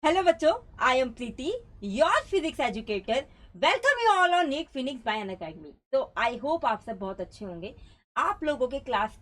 Hello बच्चों, I am Preeti, your physics educator. Welcome you all on NEET Phoenix by Unacademy. तो I hope आप सब बहुत अच्छे होंगे। आप लोगों के क्लास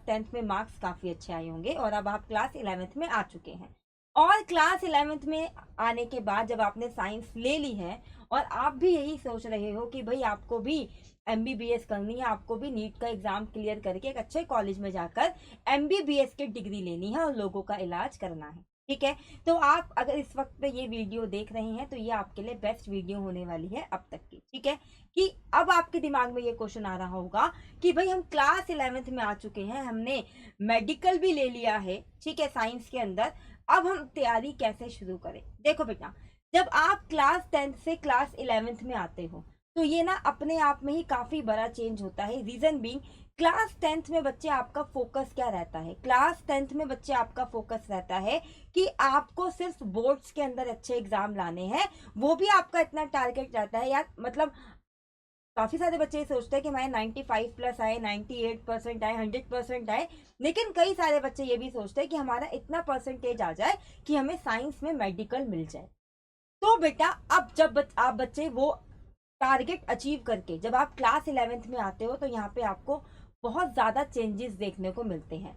10th में मार्क्स काफी अच्छे आए होंगे और अब आप क्लास 11th में आ चुके हैं। और क्लास 11th में आने के बाद जब आपने साइंस ले ली है और आप भी यही सोच रहे हो कि भाई आपको भी MBBS करनी है, आपको भी नीट का एग्जाम क्लियर करके एक अच्छे कॉलेज में जाकर MBBS की डिग्री लेनी है और लोगों का इलाज करना है, ठीक है। तो आप अगर इस वक्त पे ये वीडियो देख रहे हैं तो ये आपके लिए बेस्ट वीडियो होने वाली है अब तक की, ठीक है। कि अब आपके दिमाग में ये क्वेश्चन आ रहा होगा कि भाई हम क्लास 11th में आ चुके हैं, हमने मेडिकल भी ले लिया है, ठीक है, साइंस के अंदर। अब हम तैयारी कैसे शुरू करें? देखो बेटा, जब आप क्लास 10th से क्लास 11th में आते हो तो ये ना अपने आप में ही काफी बड़ा चेंज होता है। रीजन बीइंग, क्लास 10th में बच्चे आपका फोकस क्या रहता है? क्लास 10th में बच्चे आपका फोकस रहता है कि आपको सिर्फ बोर्ड्स के अंदर अच्छे एग्जाम लाने हैं। वो भी आपका इतना टारगेट रहता है यार, मतलब काफी सारे बच्चे ये सोचते हैं कि हमारे 95 प्लस आए, 98% आए, 100% आए। लेकिन कई सारे बच्चे ये भी सोचते हैं कि हमारा इतना परसेंटेज आ जाए कि हमें साइंस में मेडिकल मिल जाए। तो बेटा, अब जब आप बच्चे वो टारगेट अचीव करके जब आप क्लास 11th में आते हो तो यहाँ पे आपको बहुत ज्यादा चेंजेस देखने को मिलते हैं।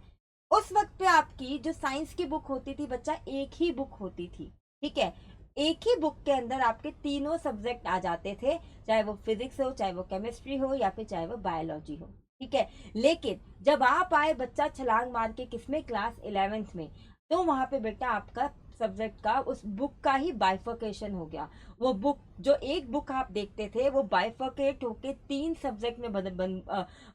उस वक्त पे आपकी जो साइंस की बुक होती थी बच्चा, एक ही बुक होती थी, ठीक है। एक ही बुक के अंदर आपके तीनों सब्जेक्ट आ जाते थे, चाहे वो फिजिक्स हो, चाहे वो केमिस्ट्री हो, या फिर चाहे वो बायोलॉजी हो, ठीक है। लेकिन जब आप आए बच्चा छलांग मार के किसमें, क्लास 11th में, तो वहां पे बेटा आपका सब्जेक्ट का, उस बुक का ही बाइफर्केशन हो गया। वो बुक, जो एक बुक आप देखते थे, वो बाइफर्केट होके 3 सब्जेक्ट में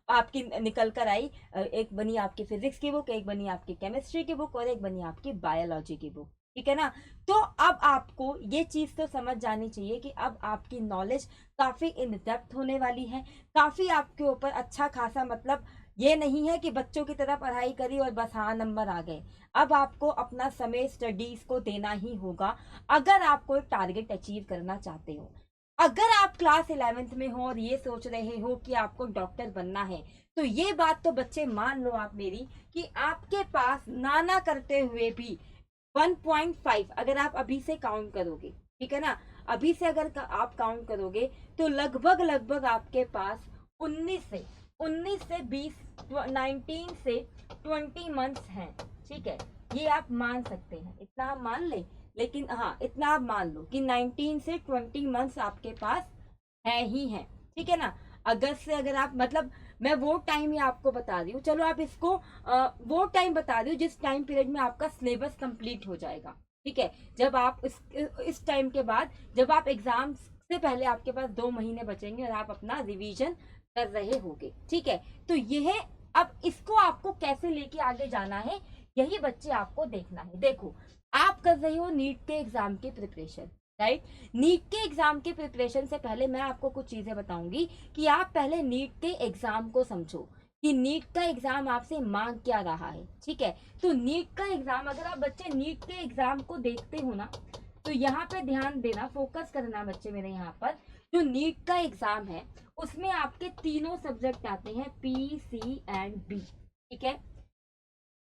आपकी निकल कर आई। एक बनी आपकी फिजिक्स की बुक, एक बनी आपकी केमिस्ट्री की बुक और एक बनी आपकी बायोलॉजी की बुक, ठीक है ना। तो अब आपको ये चीज तो समझ जानी चाहिए कि अब आपकी नॉलेज काफी इन डेप्थ होने वाली है, काफी आपके ऊपर अच्छा खासा, मतलब ये नहीं है कि बच्चों की तरह पढ़ाई करी और बस हाँ नंबर आ गए। अब आपको अपना समय स्टडीज को देना ही होगा अगर आप कोई टारगेट अचीव करना चाहते हो। अगर आप क्लास 11th में हो और ये सोच रहे हो कि आपको डॉक्टर बनना है, तो ये बात तो बच्चे मान लो आप मेरी, कि आपके पास नाना करते हुए भी 1.5 अगर आप अभी से काउंट करोगे, ठीक है ना, अभी से अगर आप काउंट करोगे तो लगभग लगभग आपके पास 19 से 20, 19 से 20 मंथ्स हैं, ठीक है। ये आप मान सकते हैं, इतना आप मान ले। लेकिन हाँ, इतना आप मान लो कि 19 से 20 मंथ्स आपके पास है ही है, ठीक है ना। अगस्त से अगर आप, मतलब मैं वो टाइम ही आपको बता रही हूँ, चलो आप इसको वो टाइम बता रही हूँ जिस टाइम पीरियड में आपका सिलेबस कंप्लीट हो जाएगा, ठीक है। जब आप इस टाइम के बाद, जब आप एग्जाम से पहले आपके पास 2 महीने बचेंगे और आप अपना रिवीजन कर रहे होगे, ठीक है। तो यह, अब इसको आपको कैसे लेके आगे जाना है, यही बच्चे आपको देखना है। देखो, आप कर रहे हो नीट के एग्जाम की प्रिपरेशन, राइट। नीट के एग्जाम के प्रिपरेशन से पहले मैं आपको कुछ चीजें बताऊंगी कि आप पहले नीट के एग्जाम को समझो कि नीट का एग्जाम आपसे मांग क्या रहा है, ठीक है। तो नीट का एग्जाम, अगर आप बच्चे नीट के एग्जाम को देखते हो ना, तो यहाँ पे ध्यान देना, फोकस करना बच्चे मेरे। यहाँ पर जो नीट का एग्जाम है उसमें आपके तीनों सब्जेक्ट आते हैं, PCB, ठीक है।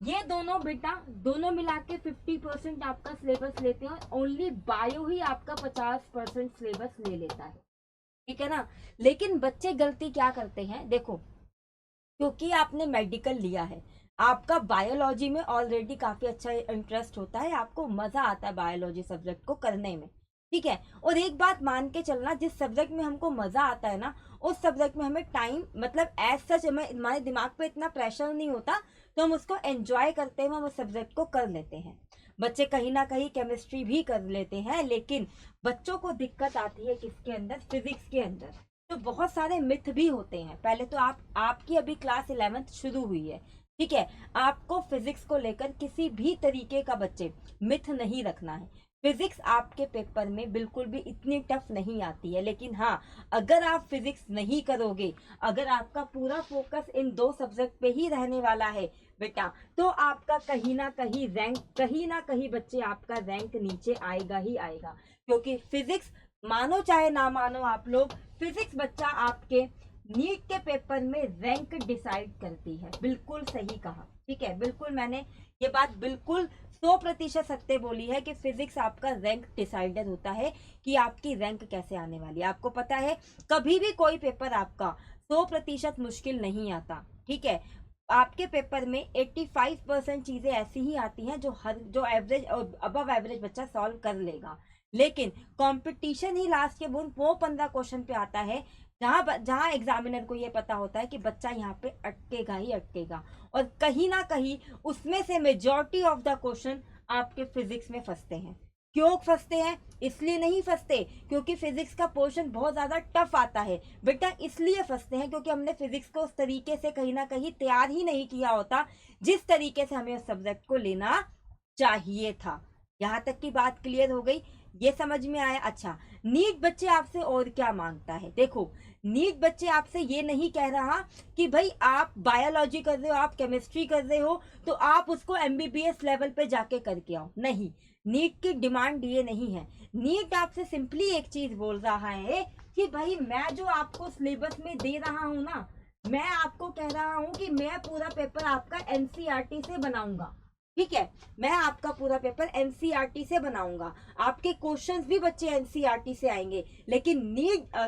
ये दोनों बेटा, दोनों मिला के 50% आपका सिलेबस लेते हैं। ओनली बायो ही आपका 50% सिलेबस ले लेता है, ठीक है ना। लेकिन बच्चे गलती क्या करते हैं, देखो, क्योंकि आपने मेडिकल लिया है, आपका बायोलॉजी में ऑलरेडी काफी अच्छा इंटरेस्ट होता है, आपको मजा आता है बायोलॉजी सब्जेक्ट को करने में, ठीक है। और एक बात मान के चलना, जिस सब्जेक्ट में हमको मजा आता है ना, उस सब्जेक्ट में हमें टाइम, मतलब एज सच हमें, हमारे दिमाग पे इतना प्रेशर नहीं होता, तो हम उसको एंजॉय करते हुए हम उस सब्जेक्ट को कर लेते हैं। बच्चे कहीं ना कहीं केमिस्ट्री भी कर लेते हैं, लेकिन बच्चों को दिक्कत आती है किसके अंदर, फिजिक्स के अंदर। तो बहुत सारे मिथ भी होते हैं। पहले तो आपकी अभी क्लास 11th शुरू हुई है, ठीक है। आपको फिजिक्स को लेकर किसी भी तरीके का बच्चे मिथ नहीं रखना है। फिजिक्स आपके पेपर में बिल्कुल भी इतनी टफ नहीं आती है, लेकिन हाँ, अगर आप फिजिक्स नहीं करोगे, अगर आपका पूरा फोकस इन 2 सब्जेक्ट पे ही रहने वाला है बेटा, तो आपका कहीं ना कहीं रैंक, कहीं ना कहीं बच्चे आपका रैंक नीचे आएगा ही आएगा। क्योंकि फिजिक्स, मानो चाहे ना मानो आप लोग, फिजिक्स बच्चा आपके नीट के पेपर में रैंक डिसाइड करती है। बिल्कुल सही कहा, ठीक है, बिल्कुल मैंने ये बात बिल्कुल 100% सत्य बोली है कि फिजिक्स आपका रैंक डिसाइडर होता है कि आपकी रैंक कैसे आने वाली है। आपको पता है कभी भी कोई पेपर आपका 100% मुश्किल नहीं आता। ठीक है, आपके पेपर में 85% चीजें ऐसी ही आती हैं जो एवरेज और अबव एवरेज बच्चा सॉल्व कर लेगा। लेकिन कंपटीशन ही लास्ट के वो 15 क्वेश्चन पे आता है जहां जहां एग्जामिनर को ये पता होता है कि बच्चा यहाँ पे अटकेगा ही अटकेगा, और कहीं ना कहीं उसमें से मेजॉरिटी ऑफ द क्वेश्चन आपके फिजिक्स में फंसते हैं। क्यों फंसते हैं? इसलिए नहीं फंसते क्योंकि फिजिक्स का पोर्शन बहुत ज्यादा टफ आता है बेटा, इसलिए फंसते हैं क्योंकि हमने फिजिक्स को उस तरीके से कहीं ना कहीं तैयार ही नहीं किया होता जिस तरीके से हमें उस सब्जेक्ट को लेना चाहिए था। यहाँ तक की बात क्लियर हो गई, ये समझ में आया? अच्छा, नीट बच्चे आपसे और क्या मांगता है? देखो, नीट बच्चे आपसे ये नहीं कह रहा कि भाई आप बायोलॉजी कर रहे हो, आप केमिस्ट्री कर रहे हो तो आप उसको एमबीबीएस लेवल पे जाके करके आओ। नहीं, नीट की डिमांड ये नहीं है। नीट आपसे सिंपली एक चीज बोल रहा है कि भाई मैं जो आपको सिलेबस में दे रहा हूं ना, मैं आपको कह रहा हूं कि मैं पूरा पेपर आपका एनसीईआरटी से बनाऊंगा। ठीक है, मैं आपका पूरा पेपर एनसीईआरटी से बनाऊंगा, आपके क्वेश्चंस भी बच्चे एनसीईआरटी से आएंगे। लेकिन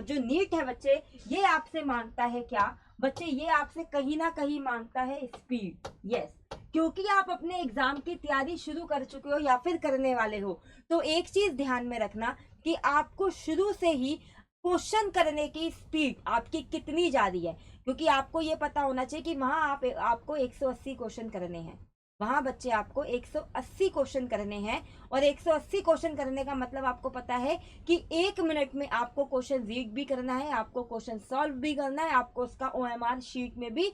जो नीट है बच्चे, ये आपसे मांगता है क्या बच्चे? ये आपसे कहीं ना कहीं मांगता है स्पीड। यस, क्योंकि आप अपने एग्जाम की तैयारी शुरू कर चुके हो या फिर करने वाले हो, तो एक चीज ध्यान में रखना कि आपको शुरू से ही क्वेश्चन करने की स्पीड आपकी कितनी जा रही है, क्योंकि आपको ये पता होना चाहिए कि वहां आपको 180 क्वेश्चन करने हैं। वहां बच्चे आपको 180 क्वेश्चन करने हैं, और 180 क्वेश्चन करने का मतलब आपको पता है कि 1 मिनट में आपको क्वेश्चन रीड भी करना है, आपको क्वेश्चन सॉल्व भी करना है, आपको उसका ओएमआर शीट में भी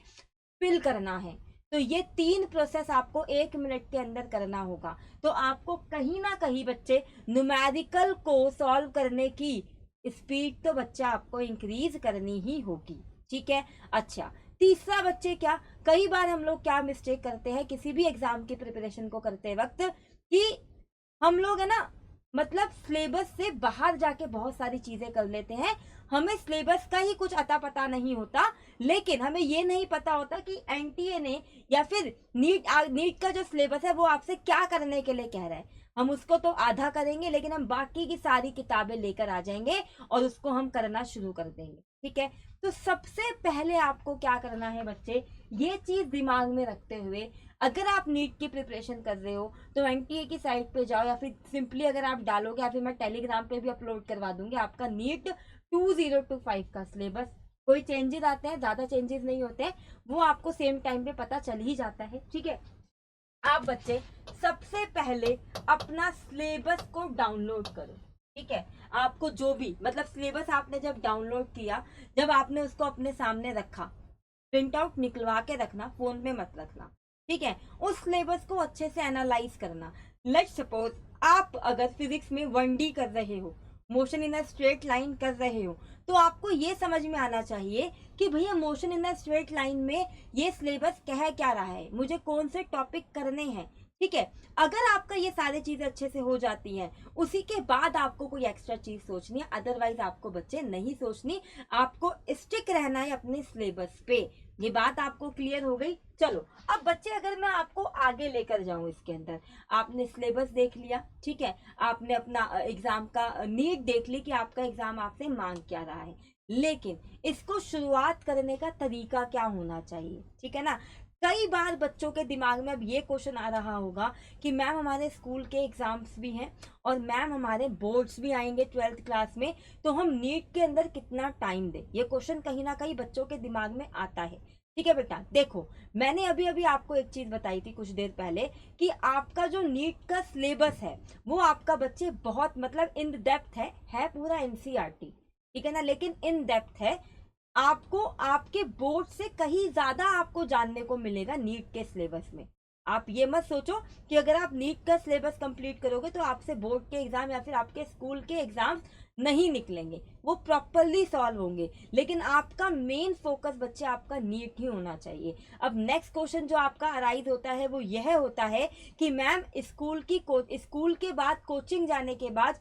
फिल करना है। तो ये 3 प्रोसेस आपको 1 मिनट के अंदर करना होगा। तो आपको कहीं ना कहीं बच्चे न्यूमेरिकल को सॉल्व करने की स्पीड तो बच्चा आपको इंक्रीज करनी ही होगी। ठीक है, अच्छा, तीसरा बच्चे क्या, कई बार हम लोग क्या मिस्टेक करते हैं किसी भी एग्जाम की प्रिपरेशन को करते वक्त कि हम लोग है ना, मतलब सिलेबस से बाहर जाके बहुत सारी चीजें कर लेते हैं। हमें सिलेबस का ही कुछ अता पता नहीं होता, लेकिन हमें ये नहीं पता होता कि एनटीए ने या फिर नीट का जो सिलेबस है वो आपसे क्या करने के लिए कह रहा है। हम उसको तो आधा करेंगे, लेकिन हम बाकी की सारी किताबें लेकर आ जाएंगे और उसको हम करना शुरू कर देंगे। ठीक है, तो सबसे पहले आपको क्या करना है बच्चे, ये चीज दिमाग में रखते हुए, अगर आप नीट की प्रिपरेशन कर रहे हो तो एनटीए की साइट पे जाओ, या फिर सिंपली अगर आप डालोगे, या फिर मैं टेलीग्राम पे भी अपलोड करवा दूंगी आपका नीट 2025 का सिलेबस। कोई चेंजेस आते हैं, ज्यादा चेंजेस नहीं होते हैं, वो आपको सेम टाइम पे पता चल ही जाता है। ठीक है, आप बच्चे सबसे पहले अपना सिलेबस को डाउनलोड करो। ठीक है, आपको जो भी मतलब सिलेबस आपने जब डाउनलोड किया, जब आपने उसको अपने सामने रखा, प्रिंट आउट निकलवा के रखना, फोन में मत रखना। ठीक है, उस सिलेबस को अच्छे से एनालाइज करना। लेट्स सपोज आप अगर फिजिक्स में 1D कर रहे हो, motion in a straight line कर रहे हो, तो आपको ये समझ में आना चाहिए कि भैया motion in a straight line में ये सिलेबस कह क्या रहा है, मुझे कौन से टॉपिक करने हैं। ठीक है, अगर आपका ये सारी चीजें अच्छे से हो जाती हैं, उसी के बाद आपको कोई एक्स्ट्रा चीज सोचनी है, अदरवाइज आपको बच्चे नहीं सोचनी, आपको स्टिक रहना है अपने सिलेबस पे। ये बात आपको क्लियर हो गई? चलो अब बच्चे, अगर मैं आपको आगे लेकर जाऊं इसके अंदर, आपने सिलेबस देख लिया, ठीक है, आपने अपना एग्जाम का नीड देख ली कि आपका एग्जाम आपसे मांग क्या रहा है, लेकिन इसको शुरुआत करने का तरीका क्या होना चाहिए? ठीक है ना, कई बार बच्चों के दिमाग में अब ये क्वेश्चन आ रहा होगा कि मैम हमारे स्कूल के एग्जाम्स भी हैं और मैम हमारे बोर्ड्स भी आएंगे 12th क्लास में, तो हम नीट के अंदर कितना टाइम दें? ये क्वेश्चन कहीं ना कहीं बच्चों के दिमाग में आता है। ठीक है बेटा, देखो मैंने अभी अभी आपको एक चीज बताई थी कुछ देर पहले कि आपका जो नीट का सिलेबस है वो आपका बच्चे बहुत मतलब इन डेप्थ है पूरा एनसीईआरटी। ठीक है ना, लेकिन इन डेप्थ है, आपको आपके बोर्ड से कहीं ज्यादा आपको जानने को मिलेगा नीट के सिलेबस में। आप ये मत सोचो कि अगर आप नीट का सिलेबस कंप्लीट करोगे तो आपसे बोर्ड के एग्जाम या फिर आपके स्कूल के एग्जाम नहीं निकलेंगे, वो प्रॉपरली सॉल्व होंगे, लेकिन आपका मेन फोकस बच्चे आपका नीट ही होना चाहिए। अब नेक्स्ट क्वेश्चन जो आपका अराइज होता है वो यह होता है कि मैम स्कूल के बाद कोचिंग जाने के बाद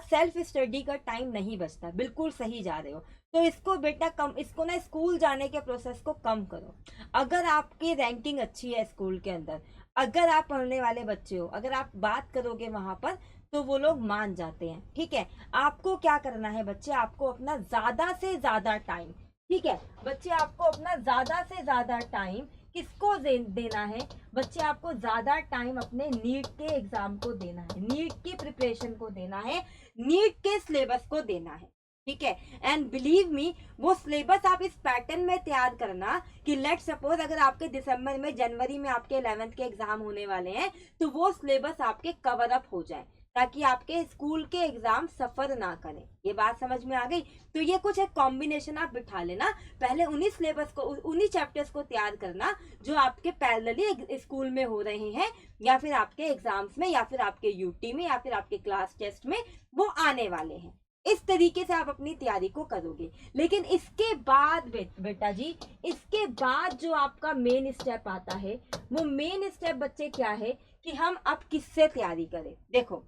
सेल्फ स्टडी का टाइम नहीं बचता। बिल्कुल सही जा रहे हो, तो इसको बेटा कम, इसको ना स्कूल जाने के प्रोसेस को कम करो। अगर आपकी रैंकिंग अच्छी है स्कूल के अंदर, अगर आप पढ़ने वाले बच्चे हो, अगर आप बात करोगे वहां पर तो वो लोग मान जाते हैं। ठीक है, आपको क्या करना है बच्चे, आपको अपना ज्यादा से ज्यादा टाइम, ठीक है बच्चे, आपको अपना ज्यादा से ज्यादा टाइम किसको देना है बच्चे, आपको ज्यादा टाइम अपने नीट के एग्जाम को देना है, नीट की प्रिपरेशन को देना है, नीट के सिलेबस को देना है। ठीक है, एंड बिलीव मी, वो सिलेबस आप इस पैटर्न में तैयार करना कि लेट सपोज अगर आपके दिसंबर में, जनवरी में आपके 11th के एग्जाम होने वाले हैं, तो वो सिलेबस आपके कवर अप हो जाए, ताकि आपके स्कूल के एग्जाम सफर ना करें। ये बात समझ में आ गई? तो ये कुछ एक कॉम्बिनेशन आप बिठा लेना, पहले उन्हीं सिलेबस को, उन्हीं चैप्टर्स को तैयार करना जो आपके पैरेलली स्कूल में हो रहे हैं, या फिर आपके एग्जाम्स में, या फिर आपके यूटी में, या फिर आपके क्लास टेस्ट में वो आने वाले हैं। इस तरीके से आप अपनी तैयारी को करोगे। लेकिन इसके बाद बेटा जी, इसके बाद जो आपका मेन स्टेप आता है, वो मेन स्टेप बच्चे क्या है कि हम अब किससे तैयारी करें। देखो,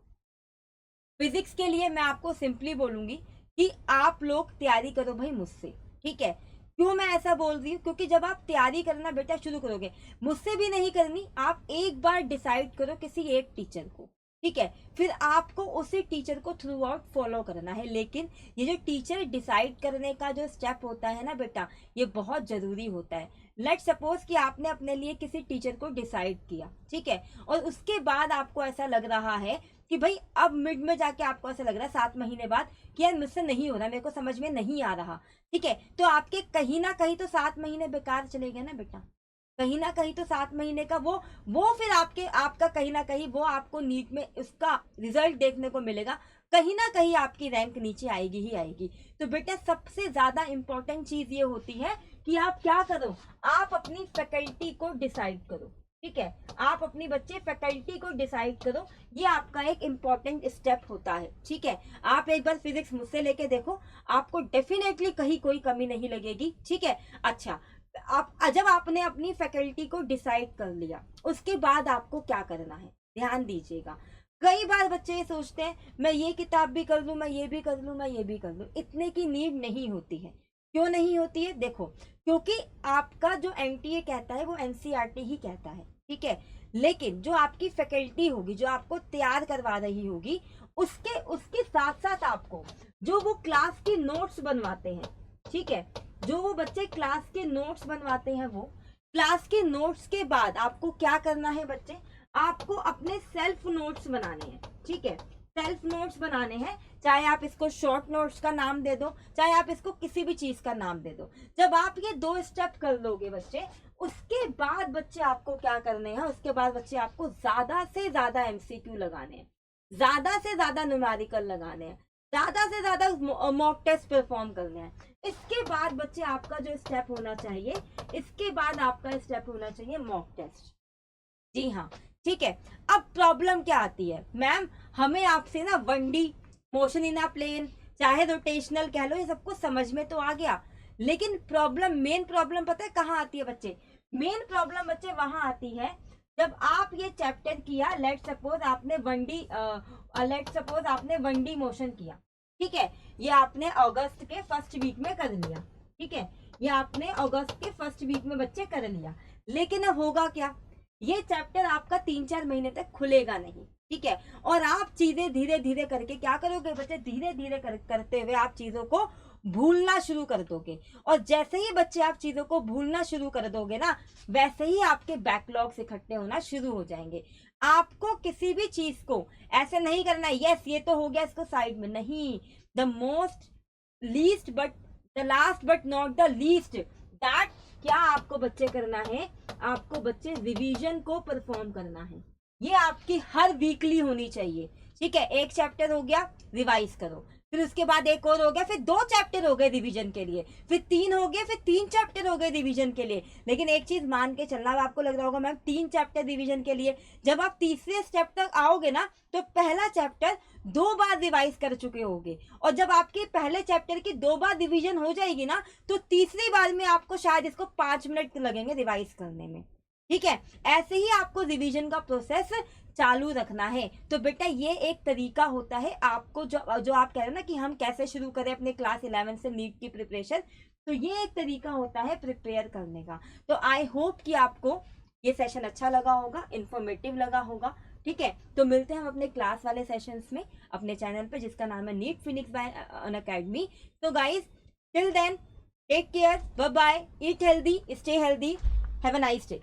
फिजिक्स के लिए मैं आपको सिंपली बोलूंगी कि आप लोग तैयारी करो भाई मुझसे। ठीक है, क्यों मैं ऐसा बोल रही हूँ, क्योंकि जब आप तैयारी करना बेटा शुरू करोगे, मुझसे भी नहीं करनी, आप एक बार डिसाइड करो किसी एक टीचर को। ठीक है, फिर आपको उसी टीचर को थ्रू आउट फॉलो करना है। लेकिन ये जो टीचर डिसाइड करने का जो स्टेप होता है ना बेटा, ये बहुत जरूरी होता है। लेट सपोज कि आपने अपने लिए किसी टीचर को डिसाइड किया, ठीक है, और उसके बाद आपको ऐसा लग रहा है कि भाई अब मिड में जाके आपको ऐसा लग रहा है 7 महीने बाद कि यार मुझसे नहीं हो रहा, मेरे को समझ में नहीं आ रहा। ठीक है, तो आपके कहीं ना कहीं तो 7 महीने बेकार चले गए ना बेटा, कहीं ना कहीं तो 7 महीने का वो फिर आपका कहीं ना कहीं वो आपको नीट में उसका रिजल्ट देखने को मिलेगा, कहीं ना कहीं आपकी रैंक नीचे आएगी ही आएगी। तो बेटा सबसे ज्यादा इंपॉर्टेंट चीज ये होती है कि आप क्या करो, आप अपनी फैकल्टी को डिसाइड करो। ठीक है, आप अपनी बच्चे फैकल्टी को डिसाइड करो, ये आपका एक इम्पॉर्टेंट स्टेप होता है। ठीक है, आप एक बार फिजिक्स मुझसे लेके देखो, आपको डेफिनेटली कहीं कोई कमी नहीं लगेगी। ठीक है, अच्छा, आप जब आपने अपनी फैकल्टी को डिसाइड कर लिया, उसके बाद आपको क्या करना है, ध्यान दीजिएगा। कई बार बच्चे ये सोचते हैं मैं ये किताब भी कर लूं, मैं ये भी कर लूं, मैं ये भी कर लूं, इतने की नीड नहीं होती है। क्यों नहीं होती है? देखो, क्योंकि आपका जो एनटीए कहता है वो एनसीईआरटी ही कहता है। ठीक है, लेकिन जो आपकी फैकल्टी होगी, जो आपको तैयार करवा रही होगी, उसके उसके साथ साथ आपको जो वो क्लास की नोट्स बनवाते हैं, ठीक है, जो वो बच्चे क्लास के नोट्स बनवाते हैं, वो क्लास के नोट्स के बाद आपको क्या करना है बच्चे, आपको अपने सेल्फ नोट्स बनाने हैं। ठीक है, सेल्फ नोट्स बनाने हैं, चाहे आप इसको शॉर्ट नोट्स का नाम दे दो, चाहे आप इसको किसी भी चीज का नाम दे दो। जब आप ये 2 स्टेप कर लोगे बच्चे, उसके बाद बच्चे आपको क्या करने हैं, उसके बाद बच्चे आपको ज्यादा से ज्यादा एमसीक्यू लगाने हैं, ज्यादा से ज्यादा न्यूमेरिकल लगाने हैं, ज्यादा से ज्यादा मॉक टेस्ट परफॉर्म करने हैं। इसके बाद बच्चे आपका जो स्टेप होना चाहिए, इसके बाद आपका स्टेप होना चाहिए मॉक टेस्ट। जी हाँ, ठीक है। अब प्रॉब्लम क्या आती है, मैम हमें आपसे ना 1D motion in a plane, चाहे रोटेशनल कह लो, ये सब कुछ समझ में तो आ गया, लेकिन प्रॉब्लम, मेन प्रॉब्लम पता है कहाँ आती है बच्चे? मेन प्रॉब्लम बच्चे वहां आती है जब आप ये चैप्टर किया, लेट सपोज आपने 1D मोशन किया, ठीक है, ये आपने अगस्त के फर्स्ट वीक में कर लिया। ठीक है, ये आपने अगस्त के फर्स्ट वीक में बच्चे कर लिया, लेकिन अब होगा क्या, ये चैप्टर आपका 3-4 महीने तक खुलेगा नहीं। ठीक है, और आप चीजें धीरे धीरे करके क्या करोगे बच्चे, धीरे धीरे करते हुए आप चीजों को भूलना शुरू कर दोगे, और जैसे ही बच्चे आप चीजों को भूलना शुरू कर दोगे ना, वैसे ही आपके बैकलॉग्स इकट्ठे होना शुरू हो जाएंगे। आपको किसी भी चीज को ऐसे नहीं करना यस ये तो हो गया, इसको साइड में नहीं, the most least but the last but not the least, that क्या आपको बच्चे करना है, आपको बच्चे रिवीजन को परफॉर्म करना है। ये आपकी हर वीकली होनी चाहिए। ठीक है, एक चैप्टर हो गया, रिवाइज करो, फिर उसके बाद एक और हो गया, फिर 2 चैप्टर हो गए रिवीजन के लिए, फिर 3 हो गए, फिर 3 चैप्टर हो गए रिवीजन के लिए। लेकिन एक चीज मान के चलना, आपको लग रहा होगा मैम 3 चैप्टर रिवीजन के लिए, जब आप तीसरे स्टेप तक आओगे ना, तो पहला चैप्टर 2 बार रिवाइज कर चुके होगे, और जब आपके पहले चैप्टर की 2 बार रिवीजन हो जाएगी ना, तो तीसरी बार में आपको शायद इसको 5 मिनट लगेंगे रिवाइज करने में। ठीक है, ऐसे ही आपको रिवीजन का प्रोसेस चालू रखना है। तो बेटा ये एक तरीका होता है आपको, जो आप कह रहे हो ना कि हम कैसे शुरू करें अपने क्लास 11 से नीट की प्रिपरेशन, तो ये एक तरीका होता है प्रिपेयर करने का। तो आई होप कि आपको ये सेशन अच्छा लगा होगा, इंफॉर्मेटिव लगा होगा। ठीक है, तो मिलते हैं हम अपने क्लास वाले सेशंस में अपने चैनल पे, जिसका नाम है नीट फिनिक्स बाय अनअकैडमी। तो guys till then take care, bye bye, eat healthy, stay healthy, have a nice day.